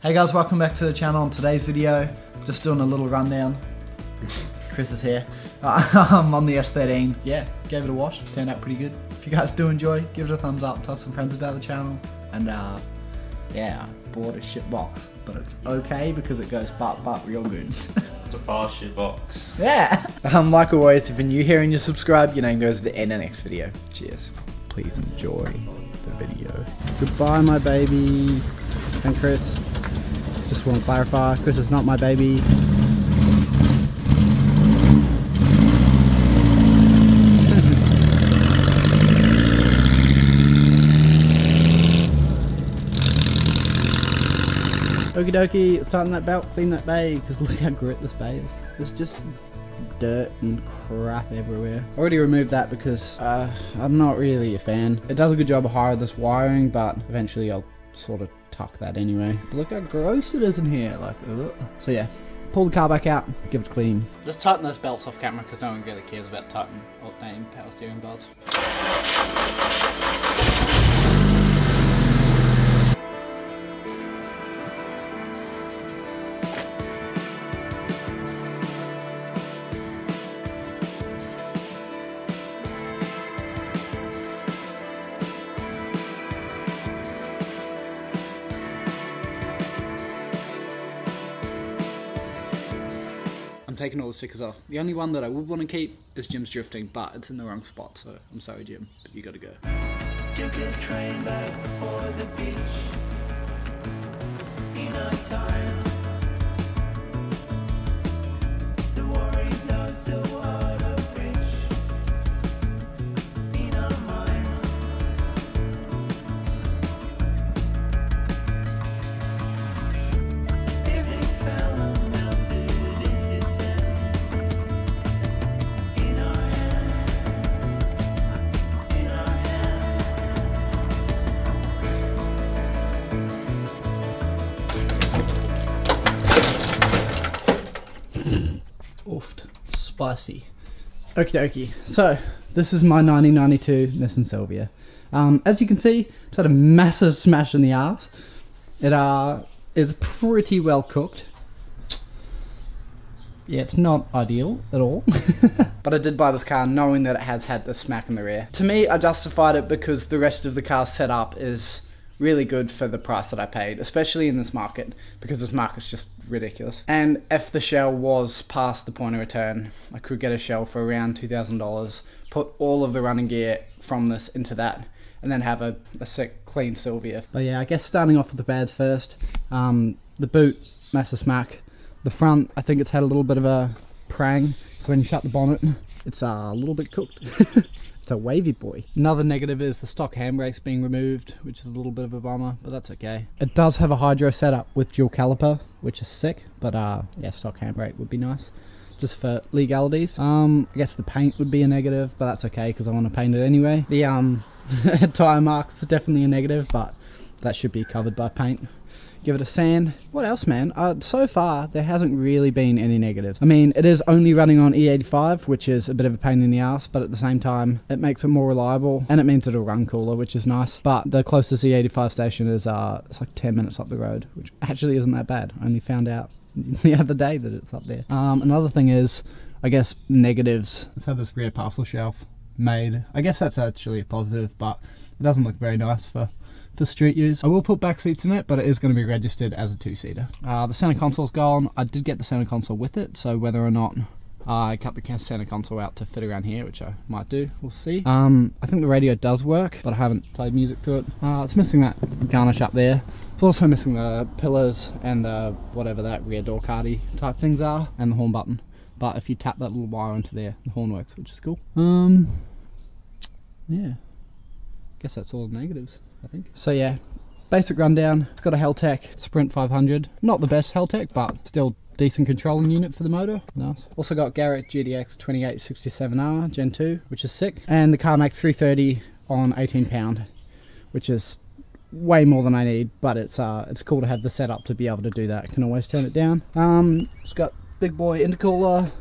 Hey guys, welcome back to the channel. On today's video, just doing a little rundown. Chris is here. I'm on the S13. Yeah, gave it a wash, turned out pretty good. If you guys do enjoy, give it a thumbs up, tell some friends about the channel. And yeah, bought a shit box, but it's okay because it goes but real good. It's a fast shit box. Yeah! Like always, if you're new here and you subscribe, your name goes to the end of the next video. Cheers. Please enjoy the video. Goodbye, my baby. And Chris. Just want to clarify, Chris is not my baby. Okie dokie, let's tighten that belt, clean that bay, because look how grit this bay is. There's just dirt and crap everywhere. I already removed that because I'm not really a fan. It does a good job of hiding this wiring, but eventually I'll sort of tuck that anyway. But look how gross it is in here, like, ugh. So yeah, pull the car back out, give it a clean. Just tighten those belts off camera because no one really cares about tightening alternating power steering belts. I'm taking all the stickers off. The only one that I would want to keep is Jim's drifting, but it's in the wrong spot, so I'm sorry Jim, but you gotta go. Took a train back before the beach. In our time. The worries are so hard of reach. In our minds. Every fella melted into sand. In our hands. In our hands. Oofed. Spicy. Okie dokie. So, this is my 1992 Nissan Silvia. As you can see, it's had a massive smash in the arse. It is pretty well cooked. Yeah, it's not ideal at all. But I did buy this car knowing that it has had the smack in the rear. To me, I justified it because the rest of the car's setup is really good for the price that I paid, especially in this market, because this market's just ridiculous. And if the shell was past the point of return, I could get a shell for around $2,000, put all of the running gear from this into that, and then have a sick, clean Silvia. But yeah, I guess starting off with the bads first. The boot, massive smack. The front, I think it's had a little bit of a prang, so when you shut the bonnet, it's a little bit cooked. It's a wavy boy. Another negative is the stock handbrakes being removed, which is a little bit of a bummer, but that's okay. It does have a hydro setup with dual caliper, which is sick, but yeah, stock handbrake would be nice, just for legalities. I guess the paint would be a negative, but that's okay because I want to paint it anyway. The tyre marks are definitely a negative, but that should be covered by paint. Give it a sand. What else, man? So far, there hasn't really been any negatives. I mean, it is only running on E85, which is a bit of a pain in the ass, but at the same time, it makes it more reliable, and it means it'll run cooler, which is nice. But the closest E85 station is it's like 10 minutes up the road, which actually isn't that bad. I only found out the other day that it's up there. Another thing is, I guess, negatives. Let's have this rear parcel shelf made. I guess that's actually a positive, but it doesn't look very nice for street use. I will put back seats in it, but it is going to be registered as a two-seater. The center console's gone. I did get the center console with it, so whether or not I cut the center console out to fit around here, which I might do, we'll see. I think the radio does work, but I haven't played music to it. It's missing that garnish up there. It's also missing the pillars and the whatever that rear door cardy type things are, and the horn button. But if you tap that little wire into there, the horn works, which is cool. Yeah, guess that's all the negatives, I think. So yeah, basic rundown. It's got a Heltec Sprint 500. Not the best Heltec, but still decent controlling unit for the motor. Nice. Also got Garrett GDX 2867R Gen 2, which is sick. And the car makes 330 on 18 pound, which is way more than I need, but it's cool to have the setup to be able to do that. I can always turn it down. It's got big boy intercooler,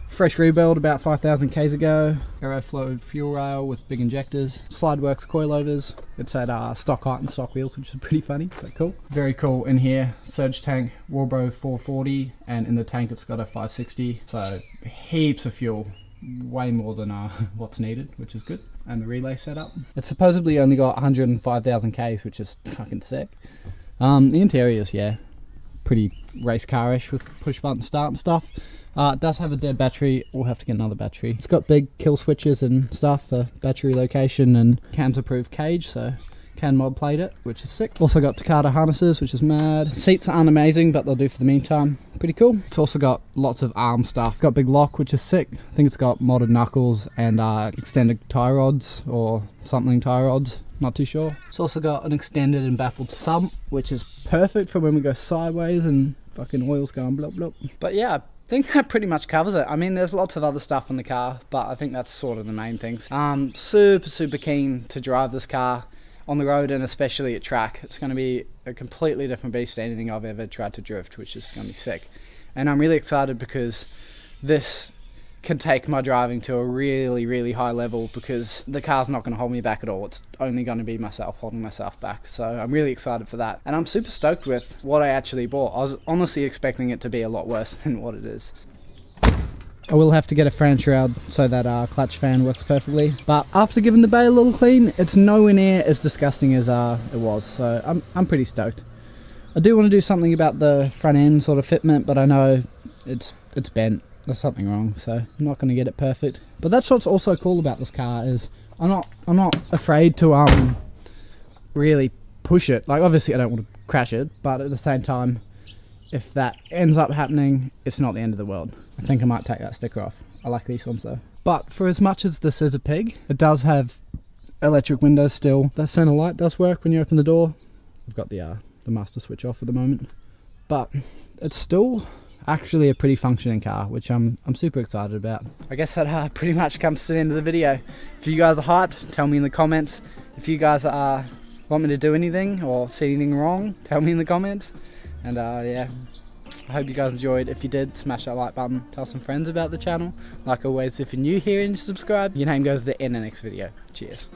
Fresh rebuild about 5,000 Ks ago. Aeroflow fuel rail with big injectors. Slideworks coilovers. It's at stock height and stock wheels, which is pretty funny, but cool. Very cool in here. Surge tank, Walbro 440, and in the tank it's got a 560. So heaps of fuel. Way more than what's needed, which is good. And the relay setup. It's supposedly only got 105,000 Ks, which is fucking sick. The interior's, yeah, pretty race car-ish with push button start and stuff. It does have a dead battery. We'll have to get another battery. It's got big kill switches and stuff for battery location, and CAMS approved cage, so Can mod played it, which is sick. Also got Takata harnesses, which is mad. Seats aren't amazing, but they'll do for the meantime. Pretty cool. It's also got lots of arm stuff. Got big lock, which is sick. I think it's got modded knuckles and extended tie rods or something tie rods. Not too sure. It's also got an extended and baffled sump, which is perfect for when we go sideways and fucking oil's going blop blop. But yeah, I think that pretty much covers it. I mean, there's lots of other stuff in the car, but I think that's sort of the main things. Super keen to drive this car on the road, and especially at track. It's going to be a completely different beast to anything I've ever tried to drift, which is going to be sick. And I'm really excited because this can take my driving to a really high level, because the car's not going to hold me back at all. It's only going to be myself holding myself back. So I'm really excited for that. And I'm super stoked with what I actually bought. I was honestly expecting it to be a lot worse than what it is. I will have to get a fan shroud so that clutch fan works perfectly. But after giving the bay a little clean, it's nowhere near as disgusting as it was. So I'm pretty stoked. I do want to do something about the front end sort of fitment, but I know it's bent. There's something wrong, so I'm not going to get it perfect. But that's what's also cool about this car, is I'm not afraid to really push it. Like, obviously I don't want to crash it, but at the same time, if that ends up happening, it's not the end of the world. I think I might take that sticker off. I like these ones though. But for as much as this is a pig, it does have electric windows still. That center light does work when you open the door. I've got the master switch off at the moment, but it's still actually a pretty functioning car, which I'm super excited about. I guess that pretty much comes to the end of the video. If you guys are hyped, tell me in the comments. If you guys want me to do anything or see anything wrong, tell me in the comments. And yeah, I hope you guys enjoyed. If you did, smash that like button, tell some friends about the channel. Like always, if you're new here and you subscribe, your name goes to the end of the next video. Cheers.